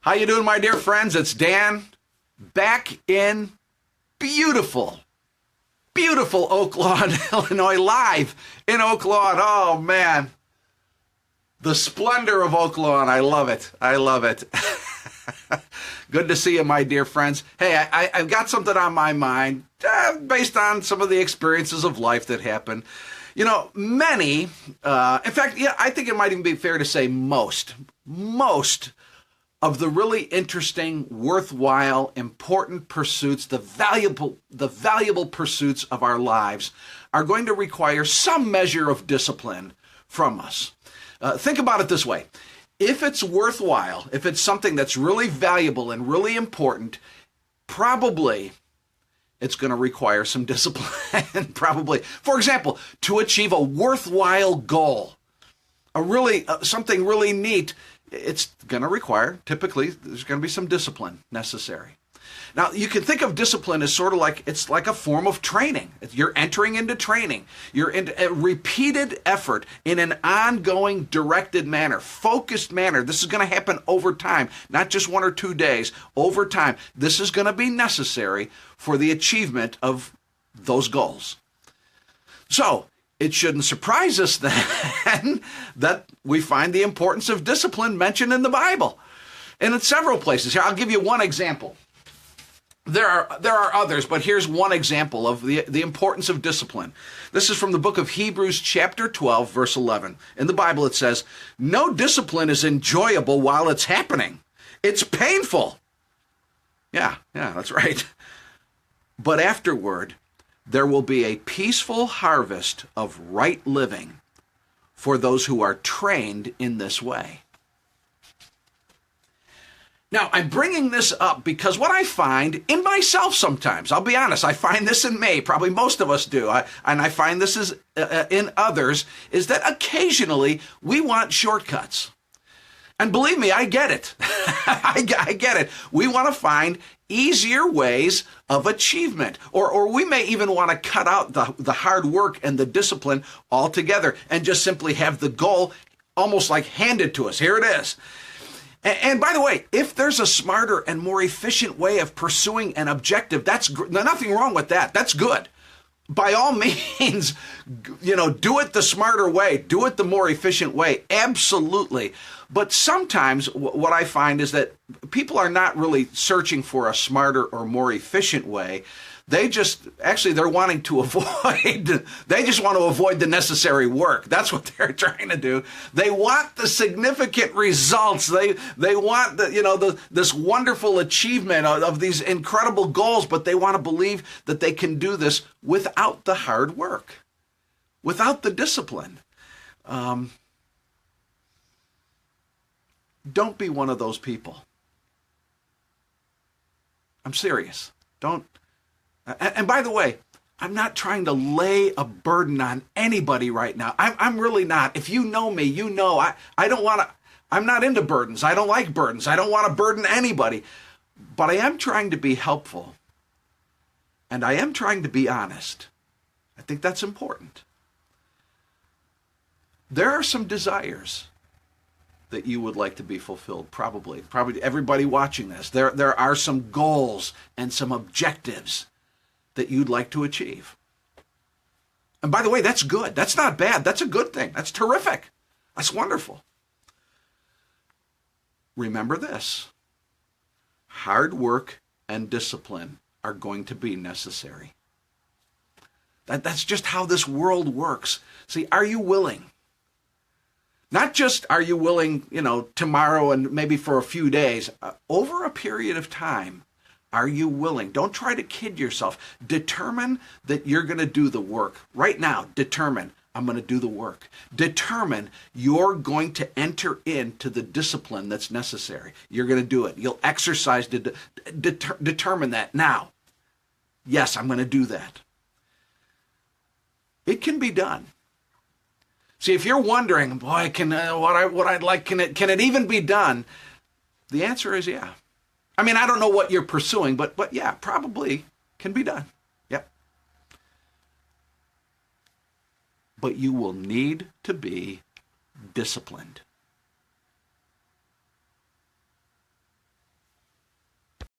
How you doing, my dear friends? It's Dan, back in beautiful Oak Lawn, Illinois, live in Oak Lawn. Oh, man. The splendor of Oak Lawn. I love it. I love it. Good to see you, my dear friends. Hey, I've got something on my mind based on some of the experiences of life that happen. You know, many, in fact, yeah, I think it might even be fair to say most of the really interesting, worthwhile, important pursuits, the valuable pursuits of our lives are going to require some measure of discipline from us. Think about it this way. If it's worthwhile, if it's something that's really valuable and really important, probably it's going to require some discipline. Probably. For example, to achieve a worthwhile goal, something really neat, it's going to require, typically, there's going to be some discipline necessary. Now, you can think of discipline as sort of like, it's like a form of training. You're entering into training. You're in a repeated effort in an ongoing, directed manner, focused manner. This is going to happen over time, not just 1 or 2 days, over time. This is going to be necessary for the achievement of those goals. So, it shouldn't surprise us then that we find the importance of discipline mentioned in the Bible. And in several places. Here, I'll give you one example. There are others, but here's one example of the importance of discipline. This is from the book of Hebrews chapter 12, verse 11. In the Bible it says, "No discipline is enjoyable while it's happening. It's painful." Yeah, that's right. "But afterward, there will be a peaceful harvest of right living for those who are trained in this way." Now, I'm bringing this up because what I find in myself sometimes, I'll be honest, I find this in me, probably most of us do, and I find this is in others, is that occasionally we want shortcuts. And believe me, I get it. I get it. We want to find easier ways of achievement. Or we may even want to cut out the hard work and the discipline altogether and just simply have the goal almost like handed to us. Here it is. And by the way, if there's a smarter and more efficient way of pursuing an objective, that's nothing wrong with that. That's good. By all means, do it the smarter way. Do it the more efficient way. Absolutely. But sometimes what I find is that people are not really searching for a smarter or more efficient way. They're wanting to they just want to avoid the necessary work. That's what they're trying to do. They want the significant results. They want this wonderful achievement of these incredible goals, but they want to believe that they can do this without the hard work, without the discipline. Don't be one of those people. I'm serious. Don't. And by the way, I'm not trying to lay a burden on anybody right now. I'm really not. If you know me, you know I don't want to. I'm not into burdens. I don't like burdens. I don't want to burden anybody. But I am trying to be helpful. And I am trying to be honest. I think that's important. There are some desires that you would like to be fulfilled, probably everybody watching this. There are some goals and some objectives that you'd like to achieve. And by the way, that's good. That's not bad. That's a good thing. That's terrific. That's wonderful. Remember this. Hard work and discipline are going to be necessary. That's just how this world works. See, are you willing? Not just are you willing, tomorrow and maybe for a few days, over a period of time. Are you willing? Don't try to kid yourself. Determine that you're going to do the work. Right now, determine, I'm going to do the work. Determine you're going to enter into the discipline that's necessary. You're going to do it. You'll exercise to determine that now. Yes, I'm going to do that. It can be done. See, if you're wondering, boy, what I'd like, can it even be done? The answer is yeah. I mean, I don't know what you're pursuing, but yeah, probably can be done. Yep. But you will need to be disciplined.